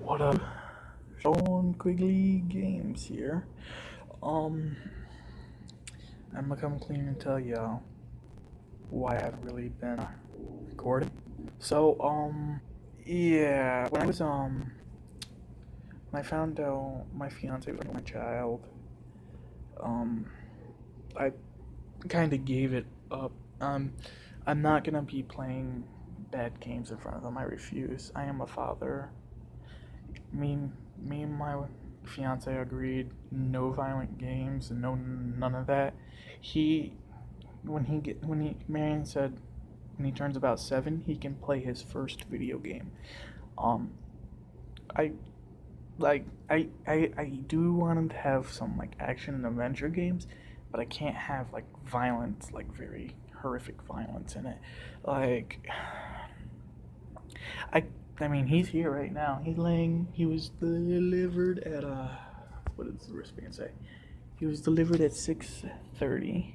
What up? Sean Quigley Games here. Um, I'm gonna come clean and tell y'all why I haven't really been recording. So, yeah, when I found out my fiance was my child, um, I kind of gave it up. I'm not gonna be playing bad games in front of them. I refuse. I am a father. me Me and my fiance agreed no violent games and no none of that. He when he Marion said when he turns about 7 he can play his first video game. Um I I do want him to have some like action and adventure games, but I can't have like violence, like very horrific violence in it. Like I I mean, he's here right now. He was delivered at what does the wristband say? He was delivered at 6:30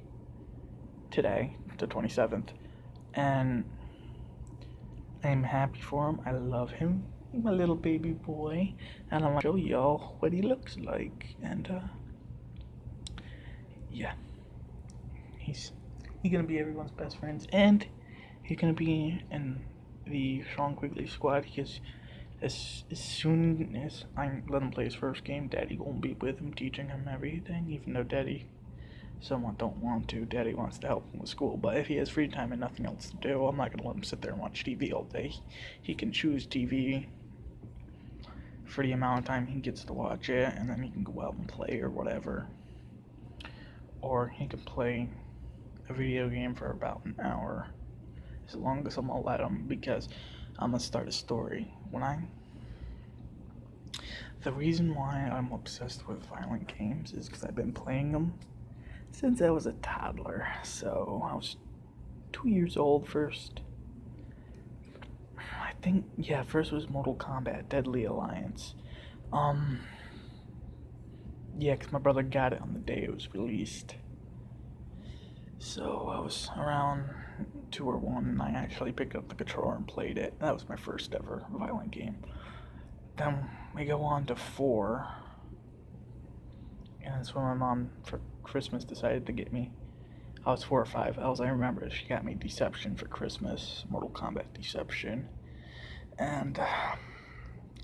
today, the 27th, and I'm happy for him. I love him. He's my little baby boy, and I'm gonna show y'all what he looks like. And yeah, he's he's gonna be everyone's best friends, and he's gonna be in the Sean Quigley squad because as soon as I let him play his first game, Daddy gonna be with him, teaching him everything. Even though Daddy somewhat don't want to, Daddy wants to help him with school. But if he has free time and nothing else to do, I'm not gonna let him sit there and watch TV all day. He can choose TV for the amount of time he gets to watch it, and then he can go out and play or whatever. Or he can play a video game for about an hour, as long as I'm gonna let him, because I'm gonna start a story. The reason why I'm obsessed with violent games is because I've been playing them since I was a toddler. So I was 2 years old first. I think, yeah, first was Mortal Kombat Deadly Alliance. Yeah, because my brother got it on the day it was released. So I was around 2 or 1, and I actually picked up the controller and played it. That was my first ever violent game. Then we go on to 4, and that's when my mom for Christmas decided to get me. I was 4 or 5. I remember she got me Deception for Christmas, Mortal Kombat Deception, and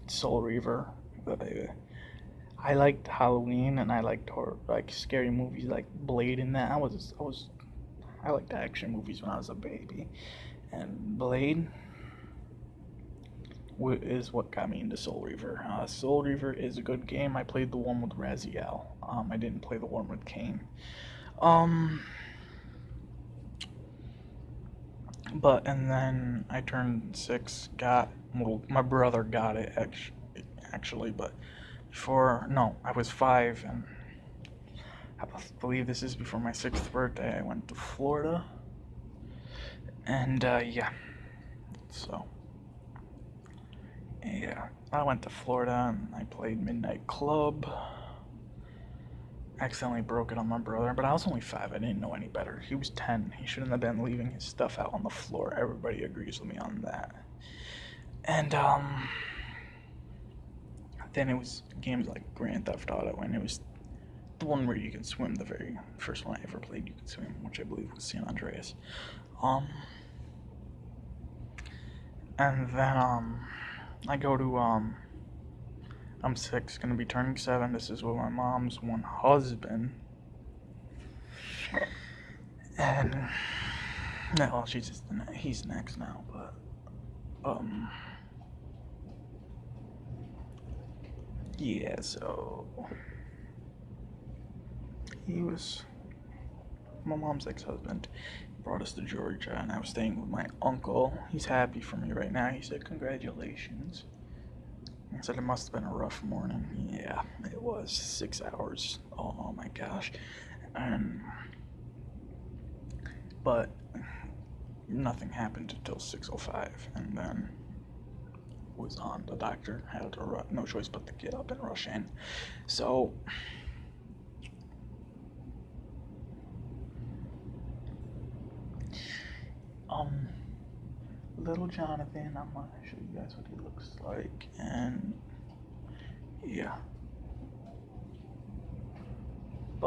Soul Reaver. But I liked Halloween, and I liked horror, like scary movies like Blade and that. I liked action movies when I was a baby, and Blade is what got me into Soul Reaver. Soul Reaver is a good game. I played the one with Raziel. I didn't play the one with Kane. And then I turned 6. My brother got it actually, but I was 5, and I believe this is before my 6th birthday. I went to Florida, and yeah, so. Yeah, I went to Florida and I played Midnight Club. Accidentally broke it on my brother, but I was only 5. I didn't know any better. He was 10. He shouldn't have been leaving his stuff out on the floor. Everybody agrees with me on that. And then it was games like Grand Theft Auto, and it was the one where you can swim. The very first one I ever played, you could swim, which I believe was San Andreas. And then I go to I'm 6, gonna be turning 7. This is with my mom's one husband, and well, he's next now, but yeah. So he was my mom's ex-husband. Brought us to Georgia, and I was staying with my uncle. He's happy for me right now. He said, "Congratulations." I said, "It must have been a rough morning." Yeah, it was. 6 hours. Oh my gosh. But nothing happened until 6:05, and then was on. The doctor had to no choice but to get up and rush in. So little Jonathan, I'm gonna show you guys what he looks like, and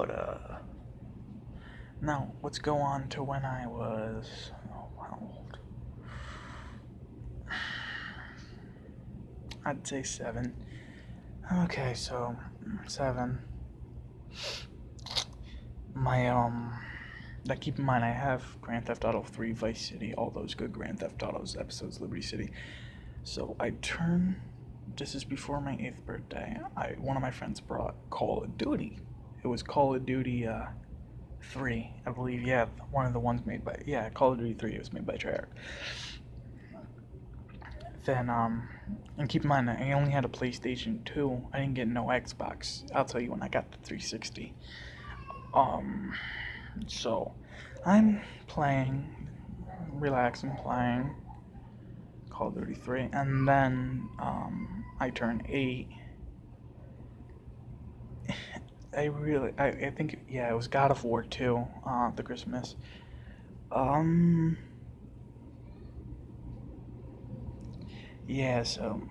But now let's go on to when I was how old? I'd say 7. Okay, so 7. Now keep in mind I have Grand Theft Auto 3, Vice City, all those good Grand Theft Autos episodes, Liberty City. So this is before my 8th birthday. One of my friends brought Call of Duty. It was Call of Duty 3, I believe. Yeah, one of the ones made by Call of Duty 3. It was made by Treyarch. Then and keep in mind I only had a PlayStation 2. I didn't get no Xbox. I'll tell you when I got the 360. So I'm relaxing, playing Call of Duty 3, and then I turned 8. I think it was God of War 2, the Christmas. So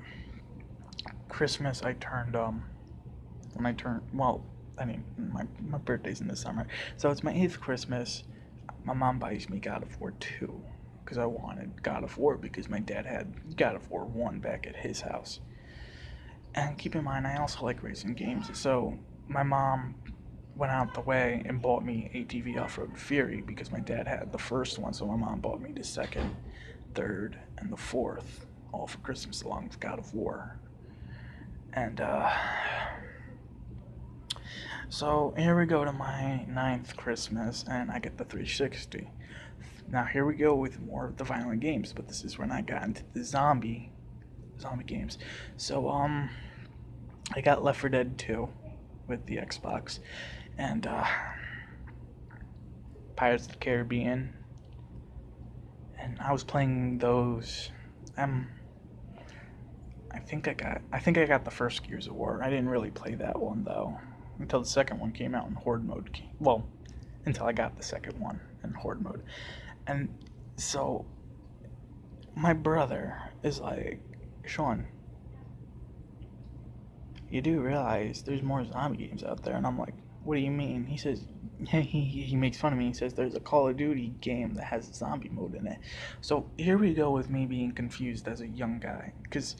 Christmas my birthday's in the summer, so it's my 8th Christmas. My mom buys me God of War 2 because I wanted God of War because my dad had God of War 1 back at his house. And keep in mind, I also like racing games, so my mom went out the way and bought me ATV Off-Road Fury because my dad had the first one, so my mom bought me the second, third, and the fourth, all for Christmas along with God of War. And so here we go to my 9th Christmas, and I get the 360. Now here we go with more of the violent games, but this is when I got into the zombie games. So I got Left 4 Dead 2 with the Xbox, and Pirates of the Caribbean, and I was playing those. I think I got the first Gears of War. I didn't really play that one though until the second one came out in Horde mode. Until I got the second one in Horde mode. And so my brother is like, Sean, you do realize there's more zombie games out there? And I'm like, what do you mean? He says, he makes fun of me. He says there's a Call of Duty game that has a zombie mode in it. So here we go with me being confused as a young guy, because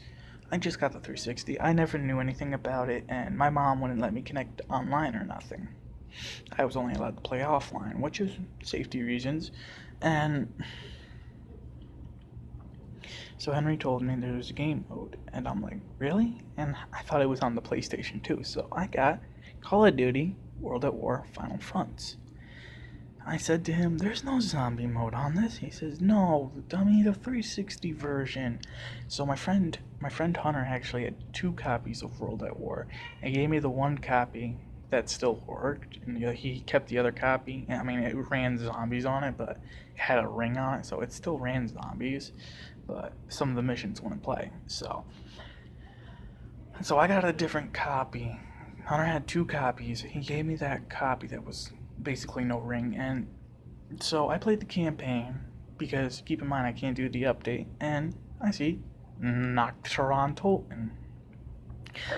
I just got the 360. I never knew anything about it, and my mom wouldn't let me connect online or nothing. I was only allowed to play offline, which is safety reasons. And so Henry told me there was a game mode, and I'm like, really? And I thought it was on the PlayStation 2, so I got Call of Duty World at War Final Fronts. I said to him, there's no zombie mode on this. He says, no, dummy, the 360 version. So my friend Hunter actually had 2 copies of World at War. He gave me the one copy that still worked, and he kept the other copy. I mean, it ran zombies on it, but it had a ring on it, so it still ran zombies, but some of the missions wouldn't play. So I got a different copy. Hunter had 2 copies. He gave me that copy that was basically no ring, and so I played the campaign because keep in mind I can't do the update, and I see Nocturne Tolton.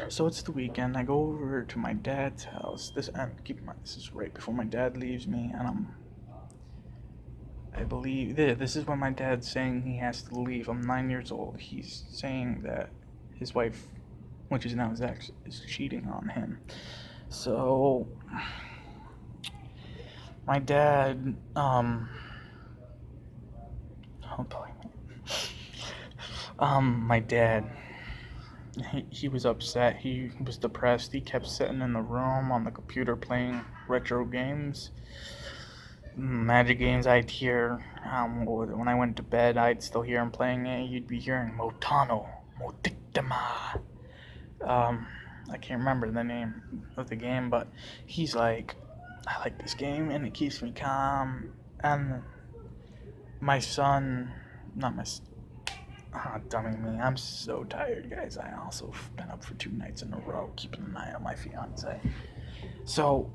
So it's the weekend. I go over to my dad's house. Keep in mind this is right before my dad leaves me, and I believe this is when my dad's saying he has to leave. I'm 9 years old. He's saying that his wife, which is now his ex, is cheating on him. So my dad, my dad, he was upset. He was depressed. He kept sitting in the room on the computer playing retro games, magic games. I'd hear, when I went to bed, I'd still hear him playing it. You'd be hearing Motano, Modictama. I can't remember the name of the game, but he's like, I like this game and it keeps me calm. And my son, dummy me, I'm so tired, guys. I also been up for 2 nights in a row keeping an eye on my fiance. So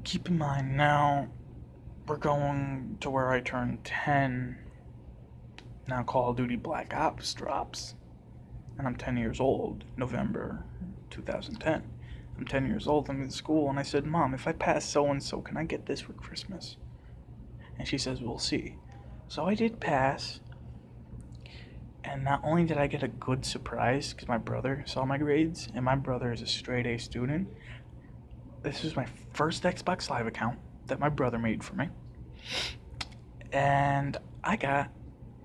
keep in mind now we're going to where I turned 10. Now Call of Duty Black Ops drops. and I'm 10 years old, November 2010. I'm 10 years old, I'm in school, and I said, Mom, if I pass so-and-so, can I get this for Christmas? And she says, we'll see. So I did pass, and not only did I get a good surprise, because my brother saw my grades, and my brother is a straight A student. This was my first Xbox Live account that my brother made for me. And I got,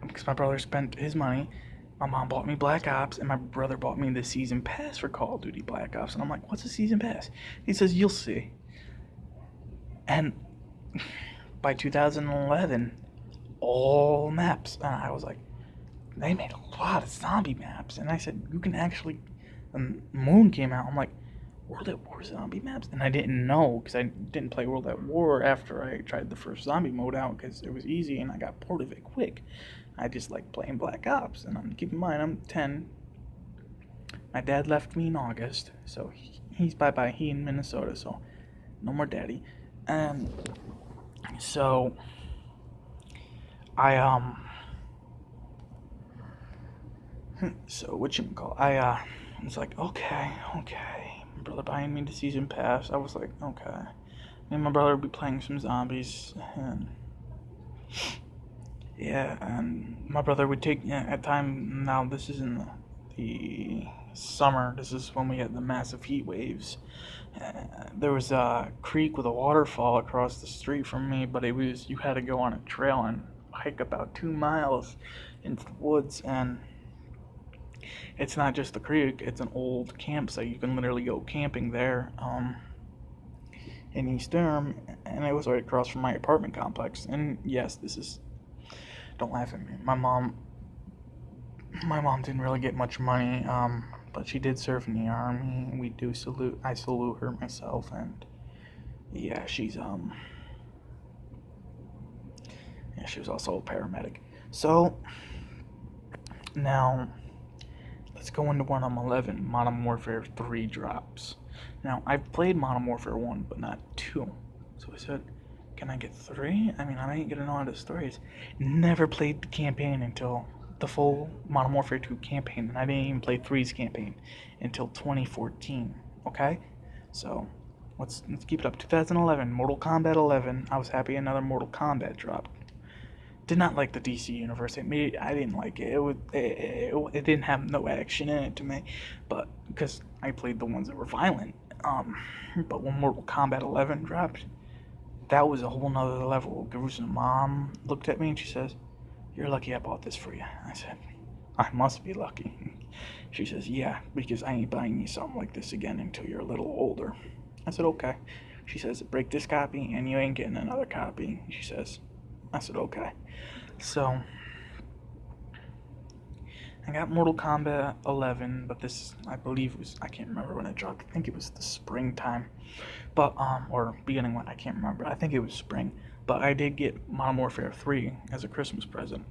because my brother spent his money, my mom bought me Black Ops, and my brother bought me the season pass for Call of Duty Black Ops. And I'm like, what's a season pass? He says, you'll see. And by 2011, all maps. And I was like, they made a lot of zombie maps. And I said, you can actually, when Moon came out, I'm like, World at War zombie maps? And I didn't know, because I didn't play World at War after I tried the first zombie mode out, because it was easy and I got bored of it quick. I just like playing Black Ops. And keep in mind, I'm 10. My dad left me in August, so he's bye-bye. He in Minnesota, so no more daddy. And so so whatchamacallit, I was like, okay, my brother buying me the season pass. I was like, okay. Me and my brother would be playing some zombies, and yeah, and my brother would take, at time, now this is in the summer, this is when we had the massive heat waves. There was a creek with a waterfall across the street from me, but you had to go on a trail and hike about 2 miles into the woods, and it's not just the creek, it's an old campsite. You can literally go camping there, in East Durham, and it was right across from my apartment complex. And yes, don't laugh at me. My mom didn't really get much money, but she did serve in the army. I salute her myself, and yeah, she was also a paramedic. So now let's go into when I'm 11. Modern Warfare 3 drops. Now, I've played Modern Warfare 1, but not 2. So I said, can I get 3? I mean, I ain't gonna know how the story is. Never played the campaign until the full Modern Warfare 2 campaign, and I didn't even play 3's campaign until 2014, okay? So, let's keep it up. 2011, Mortal Kombat 11. I was happy another Mortal Kombat dropped. Did not like the DC universe. I didn't like it. It didn't have no action in it to me, but because I played the ones that were violent. But when Mortal Kombat 11 dropped, that was a whole nother level. Garu's mom looked at me and she says, "You're lucky I bought this for you." I said, "I must be lucky." She says, "Yeah, because I ain't buying you something like this again until you're a little older." I said, "Okay." She says, "Break this copy and you ain't getting another copy." She says. I said, okay. So, I got Mortal Kombat 11, but this, I believe, I can't remember when it dropped. I think it was the springtime, but, or beginning when, I can't remember. I think it was spring, but I did get Modern Warfare 3 as a Christmas present,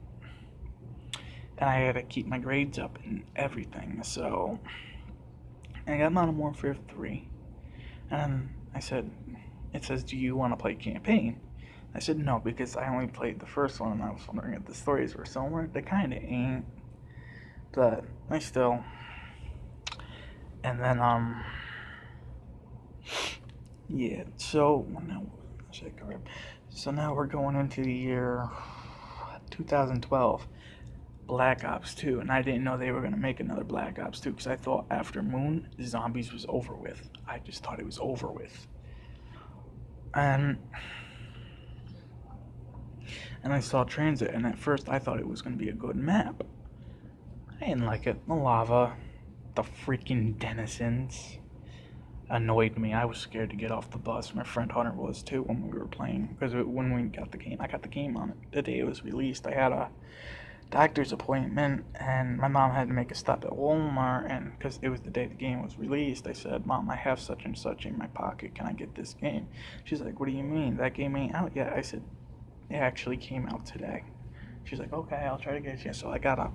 and I had to keep my grades up and everything, so, I got Modern Warfare 3, and I said, it says, do you want to play campaign? I said no, because I only played the first one, and I was wondering if the stories were similar. They kind of ain't, but I still. And then, yeah, so now we're going into the year 2012, Black Ops 2, and I didn't know they were going to make another Black Ops 2, because I thought after Moon, Zombies was over with. I just thought it was over with. And I saw Transit, and at first I thought it was going to be a good map. I didn't like it. The lava, the freaking denizens annoyed me. I was scared to get off the bus. My friend Hunter was too when we were playing, because when we got the game, I got the game on it the day it was released. I had a doctor's appointment, and my mom had to make a stop at Walmart, and because it was the day the game was released, I said, "Mom, I have such and such in my pocket. Can I get this game?" She's like, "What do you mean? That game ain't out yet." I said, "It actually came out today." She's like, "Okay, I'll try to get it." Yeah, so I got a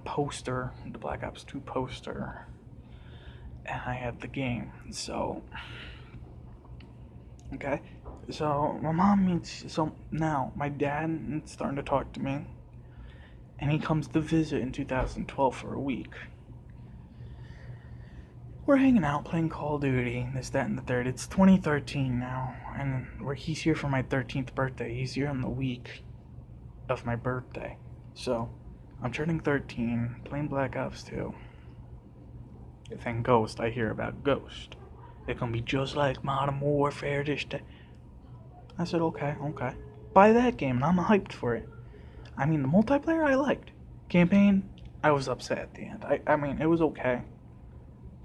poster, the Black Ops 2 poster, and I had the game. So, okay, so my mom means, so now my dad is starting to talk to me, and he comes to visit in 2012 for a week. We're hanging out, playing Call of Duty, this, that, and the third. It's 2013 now, and he's here for my 13th birthday. He's here on the week of my birthday. So, I'm turning 13, playing Black Ops 2. Then Ghost, I hear about Ghost. It's gonna be just like Modern Warfare this day. I said, okay. Buy that game, and I'm hyped for it. I mean, the multiplayer I liked. Campaign, I was upset at the end. I mean, it was okay.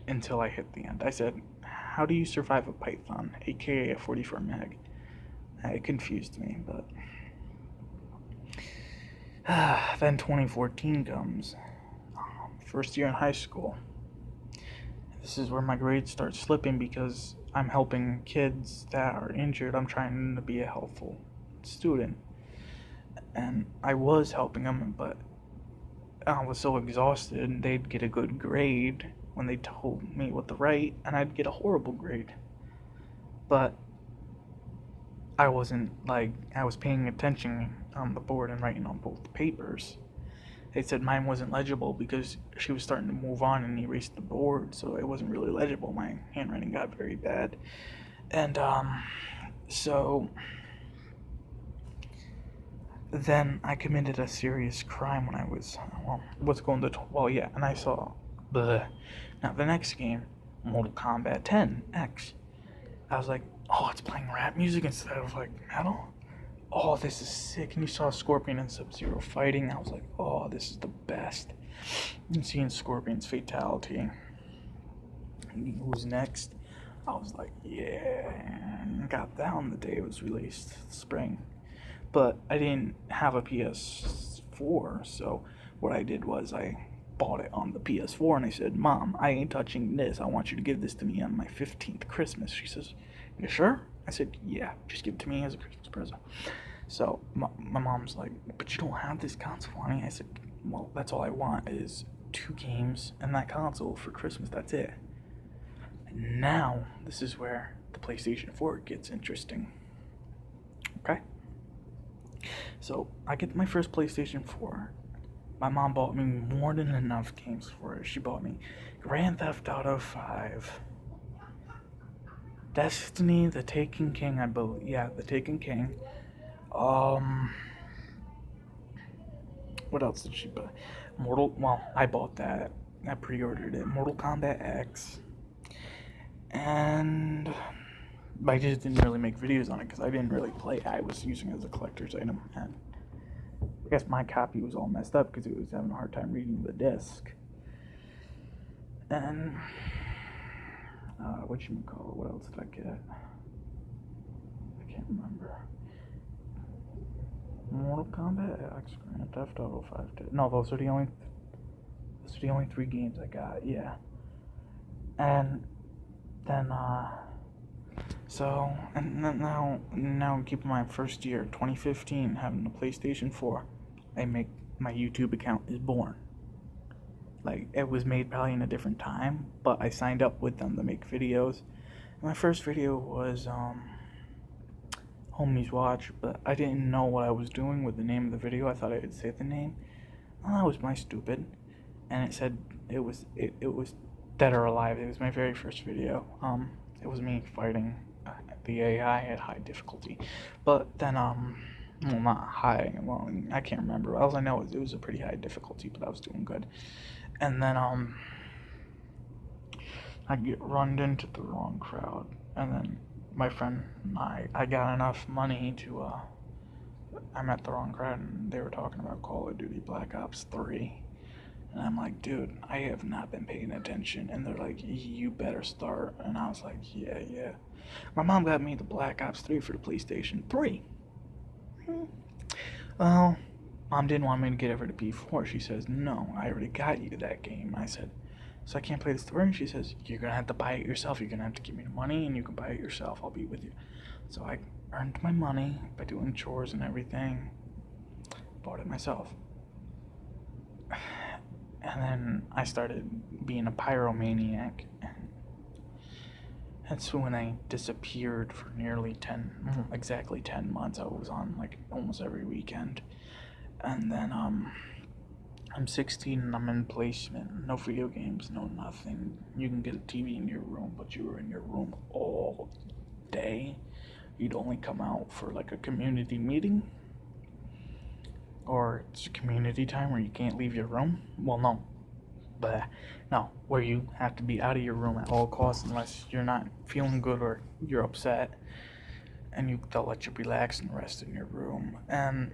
Until I hit the end. I said, how do you survive a Python, aka a 44 mag? It confused me, but then 2014 comes. First year in high school. This is where my grades start slipping because I'm helping kids that are injured. I'm trying to be a helpful student. And I was helping them, but I was so exhausted, they'd get a good grade when they told me what to write, and I'd get a horrible grade. But I wasn't, I was paying attention on the board and writing on both papers. They said mine wasn't legible because she was starting to move on and erase the board, so it wasn't really legible. My handwriting got very bad. And, so then I committed a serious crime when I was, and I saw now the next game, Mortal Kombat 10 X. I was like, oh, it's playing rap music instead of metal. Oh, this is sick. And you saw Scorpion and Sub-Zero fighting. I was like, oh, this is the best. And seeing Scorpion's fatality. Who's next? I was like, yeah. And got that on the day it was released, spring. But I didn't have a PS4, so what I did was I bought it on the PS4, and I said, Mom, I ain't touching this. I want you to give this to me on my 15th Christmas. She says, you sure? I said, yeah, just give it to me as a Christmas present. So my mom's like, but you don't have this console, honey. I said, well, that's all I want is 2 games and that console for Christmas. That's it. And now this is where the PlayStation 4 gets interesting. Okay? So I get my first PlayStation 4. My mom bought me more than enough games for it. She bought me Grand Theft Auto 5, Destiny, The Taken King, I believe. Yeah, The Taken King. What else did she buy? I bought that. I pre-ordered it. Mortal Kombat X. And I just didn't really make videos on it because I didn't really play it. I was using it as a collector's item. And I guess my copy was all messed up because it was having a hard time reading the disc. And whatchamacallit, what else did I get? I can't remember. Mortal Kombat X, Grand Theft Auto 5. No, those are the only 3 games I got. Yeah. And then now I'm keeping my first year, 2015, having the PlayStation 4. My YouTube account is born. It was made probably in a different time, but I signed up with them to make videos. My first video was Homies Watch, but I didn't know what I was doing with the name of the video. I thought I would say the name. Well, that was my stupid. And it said it was Dead or Alive. It was my very first video. It was me fighting the AI at high difficulty. But then well, not high. Well, I can't remember. All I know is it was a pretty high difficulty, but I was doing good. And then I get run into the wrong crowd, and then my friend and I got enough money to I met the wrong crowd, and they were talking about Call of Duty Black Ops 3. And I'm like, dude, I have not been paying attention. And they're like, you better start. And I was like, yeah. My mom got me the Black Ops 3 for the PlayStation 3. Well, Mom didn't want me to get it for the P4. She says, no, I already got you that game. I said, so I can't play this 3? And she says, you're going to have to buy it yourself. You're going to have to give me the money, and you can buy it yourself. I'll be with you. So I earned my money by doing chores and everything. Bought it myself. And then I started being a pyromaniac. That's when I disappeared for nearly exactly 10 months. I was on almost every weekend. And then I'm 16 and I'm in placement. No video games, no nothing. You can get a TV in your room, but you were in your room all day. You'd only come out for like a community meeting, or it's community time where you can't leave your room. Well, no. But no, where you have to be out of your room at all costs unless you're not feeling good or you're upset, and they'll let you relax and rest in your room. And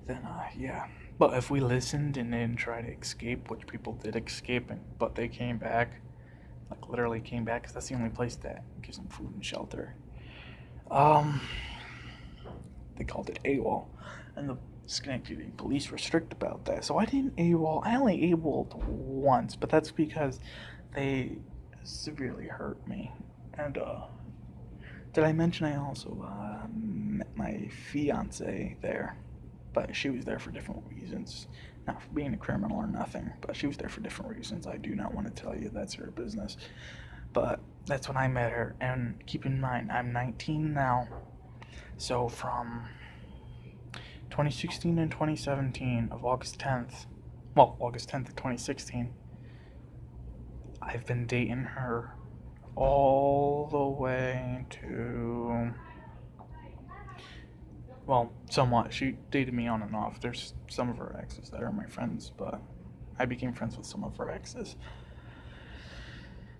then yeah. But if we listened and didn't try to escape, which people did escape, but they came back, like literally came back, because that's the only place that gives them food and shelter. They called it AWOL, and the Schenectady police were strict about that. So I didn't AWOL. I only AWOL'd once, but that's because they severely hurt me. And did I mention I also met my fiance there? But she was there for different reasons. Not for being a criminal or nothing, but she was there for different reasons. I do not want to tell you, that's her business. But that's when I met her. And keep in mind, I'm 19 now. So from 2016 and 2017 of August 10th of 2016, I've been dating her all the way to, well, somewhat. She dated me on and off. There's some of her exes that are my friends, but I became friends with some of her exes.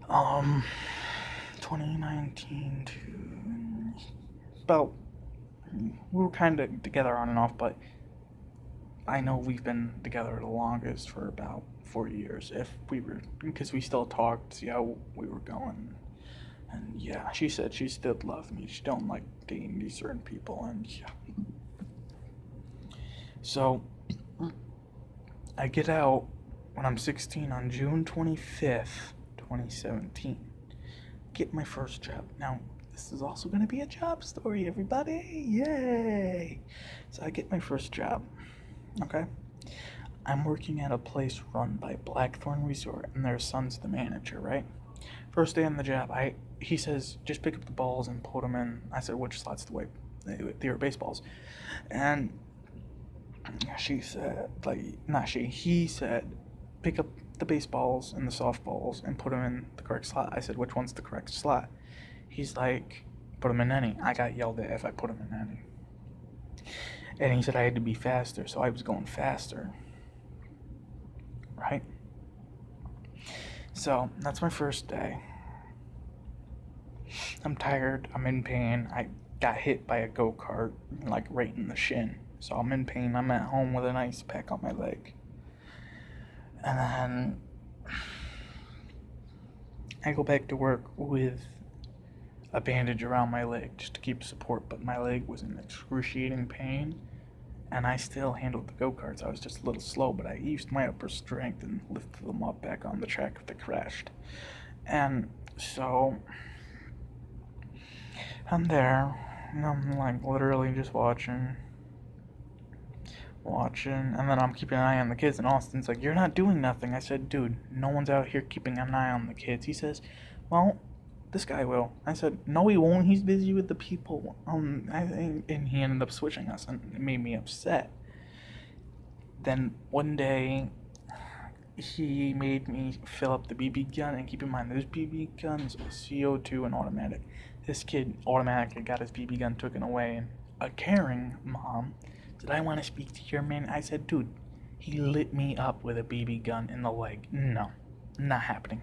2019 to about, we were kind of together on and off, but I know we've been together the longest for about 4 years, because we still talked, see how we were going. And yeah, she said she still loved me. She don't like dating these certain people, and yeah. So I get out when I'm 16 on June 25th, 2017. Get my first job. Now, this is also going to be a job story, everybody. Yay! So I get my first job. Okay? I'm working at a place run by Blackthorn Resort, and their son's the manager, right? First day on the job, he says, just pick up the balls and put them in. I said, which slots do they were baseballs. And he said, pick up the baseballs and the softballs and put them in the correct slot. I said, which one's the correct slot? He's like, put them in any. I got yelled at if I put them in any. And he said I had to be faster, so I was going faster. Right? So, that's my first day. I'm tired, I'm in pain. I got hit by a go-kart, like right in the shin. So I'm in pain, I'm at home with an ice pack on my leg. And then I go back to work with a bandage around my leg just to keep support, but my leg was in excruciating pain, and I still handled the go-karts. I was just a little slow, but I used my upper strength and lifted them up back on the track if they crashed. And so I'm there, and I'm like literally just watching, and then I'm keeping an eye on the kids, and Austin's like, you're not doing nothing. I said, dude, no one's out here keeping an eye on the kids. He says, well, this guy will. I said, no, he won't. He's busy with the people. And he ended up switching us, and it made me upset. Then one day, he made me fill up the BB gun, and keep in mind, those BB guns are CO2 and automatic. This kid automatically got his BB gun taken away, and a caring mom said, I want to speak to your man. I said, dude, he lit me up with a BB gun in the leg. No, not happening.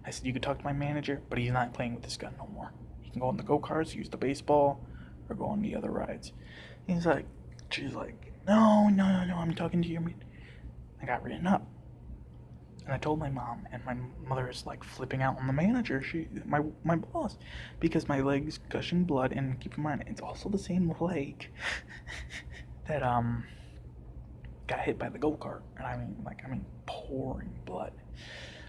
I said, you could talk to my manager, but he's not playing with this gun no more. He can go on the go-karts, use the baseball, or go on the other rides. She's like, no, I'm talking to your man. I got written up. And I told my mom, and my mother is like flipping out on the manager, my boss, because my leg's gushing blood, and keep in mind, it's also the same leg that got hit by the go-kart, and I mean pouring blood.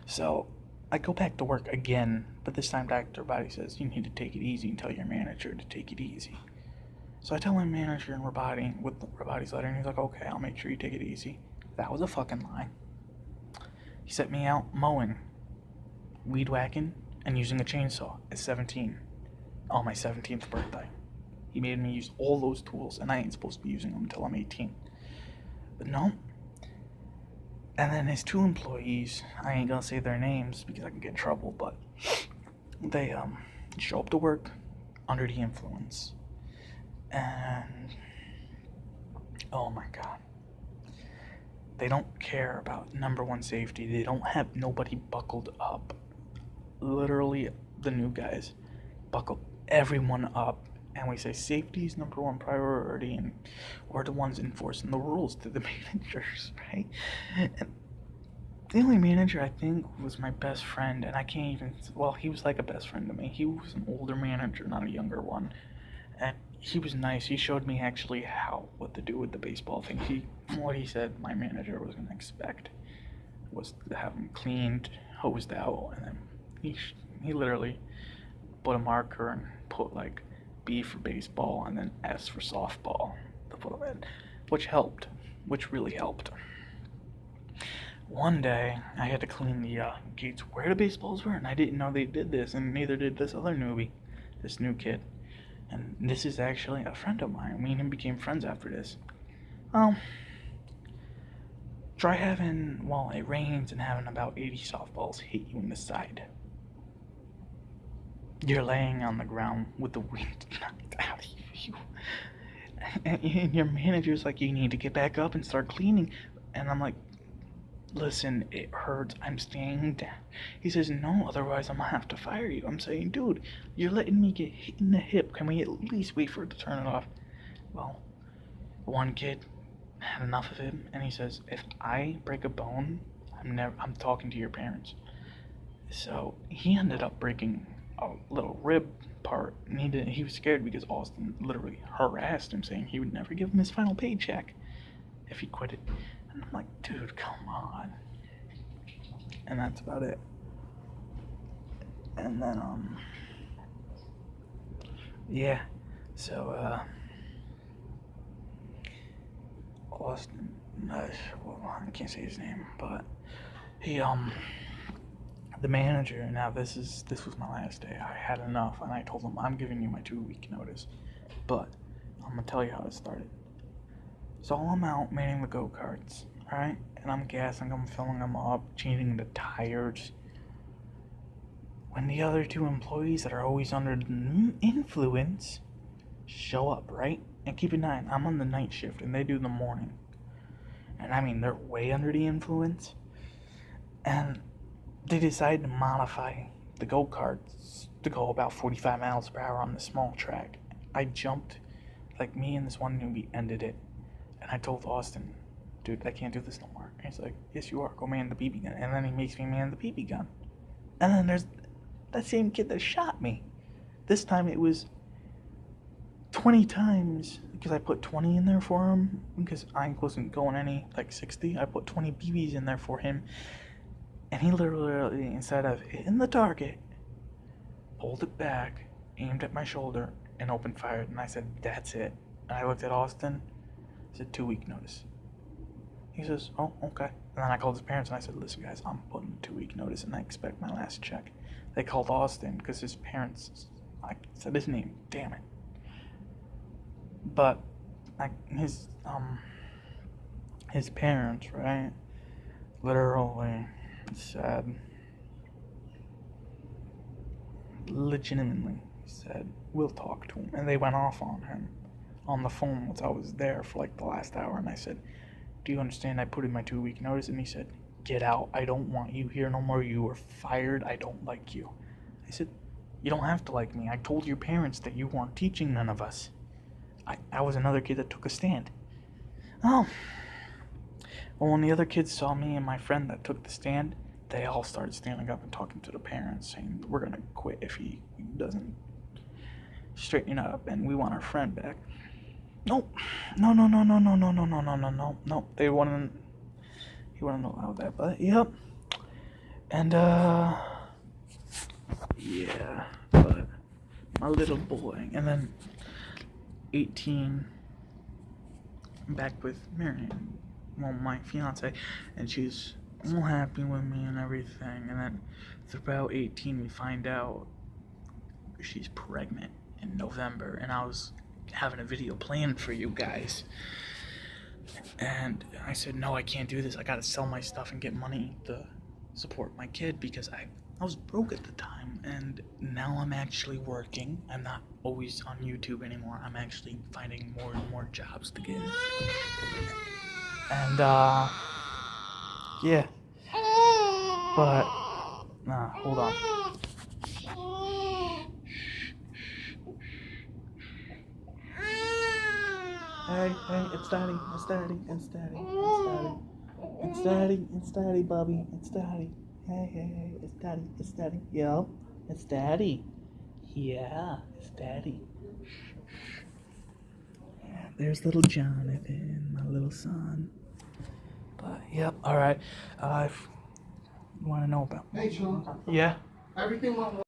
So I go back to work again, but this time Dr. Body says, you need to take it easy and tell your manager to take it easy. So I tell my manager in Rabati, with Rabati's letter, and he's like, okay, I'll make sure you take it easy. That was a fucking lie. He set me out mowing, weed whacking, and using a chainsaw at 17, on my 17th birthday. He made me use all those tools, and I ain't supposed to be using them until I'm 18. But no. And then his 2 employees, I ain't gonna say their names because I can get in trouble, but they show up to work under the influence. And oh my god. They don't care about number 1 safety. They don't have nobody buckled up. Literally, the new guys buckle everyone up, and we say safety is number 1 priority, and we're the ones enforcing the rules to the managers, right? And the only manager I think was my best friend, and I can't even, well, he was like a best friend to me. He was an older manager, not a younger one, and he was nice. He showed me actually what to do with the baseball thing. What he said my manager was going to expect was to have him cleaned, hosed out, and then he literally put a marker and put like B for baseball and then S for softball to put him in, which really helped. One day, I had to clean the gates where the baseballs were, and I didn't know they did this, and neither did this other newbie, this new kid. And this is actually a friend of mine. Me and him became friends after this. Try having, well, it rains and having about 80 softballs hit you in the side. You're laying on the ground with the wind knocked out of you. And your manager's like, you need to get back up and start cleaning. And I'm like, listen, it hurts. I'm staying down. He says, no, otherwise I'm gonna have to fire you. I'm saying, dude, you're letting me get hit in the hip. Can we at least wait for it to turn it off? Well, one kid had enough of him, and he says, if I break a bone, I'm talking to your parents. So he ended up breaking a little rib part, and he was scared because Austin literally harassed him, saying he would never give him his final paycheck if he quit it. And I'm like, dude, come on. And that's about it. And then, yeah. So, Austin, well, I can't say his name, but he, the manager, now this was my last day. I had enough, and I told him, I'm giving you my 2-week notice. But, I'm gonna tell you how it started. So I'm out manning the go-karts, right? And I'm gassing them, filling them up, changing the tires. When the other 2 employees that are always under the influence show up, right? And keep in mind, I'm on the night shift and they do the morning. And I mean, they're way under the influence. And they decide to modify the go-karts to go about 45 miles per hour on the small track. I jumped, like me and this one newbie ended it. And I told Austin, dude, I can't do this no more. And he's like, yes, you are. Go man the BB gun. And then he makes me man the BB gun. And then there's that same kid that shot me. This time it was 20 times because I put 20 in there for him because I wasn't going any, like 60. I put 20 BBs in there for him. And he literally, instead of hitting the target, pulled it back, aimed at my shoulder, and opened fire. And I said, that's it. And I looked at Austin. I said, 2-week notice. He says, oh, okay. And then I called his parents and I said, listen, guys, I'm putting 2-week notice and I expect my last check. They called Austin because his parents, I said his name, damn it. But his parents, right, literally said, legitimately said, we'll talk to him. And they went off on him on the phone once I was there for like the last hour, and I said, do you understand I put in my 2-week notice? And he said, get out. I don't want you here no more. You are fired. I don't like you. I said, you don't have to like me. I told your parents that you weren't teaching none of us. I was another kid that took a stand. Oh. Well, when the other kids saw me and my friend that took the stand, they all started standing up and talking to the parents, saying, we're going to quit if he doesn't straighten up, and we want our friend back. Nope. No. He wouldn't allow that, but yep. And yeah, but my little boy. And then 18, I'm back with Marion, well, my fiance, and she's all happy with me and everything. And then throughout 18, we find out she's pregnant in November, and I was having a video planned for you guys. And I said, no, I can't do this. I gotta sell my stuff and get money to support my kid because I was broke at the time. And now I'm actually working. I'm not always on YouTube anymore. I'm actually finding more and more jobs to get. And, yeah. But, hold on. Hey, it's daddy, it's daddy, it's daddy, it's daddy. It's daddy, it's daddy, Bubby, it's daddy. Hey, it's daddy, it's daddy. Yo, it's daddy. Yeah, it's daddy. Yeah, there's little Jonathan, my little son. But, yep, alright. If you want to know about. Hey, Sean. Yeah? Everything went well.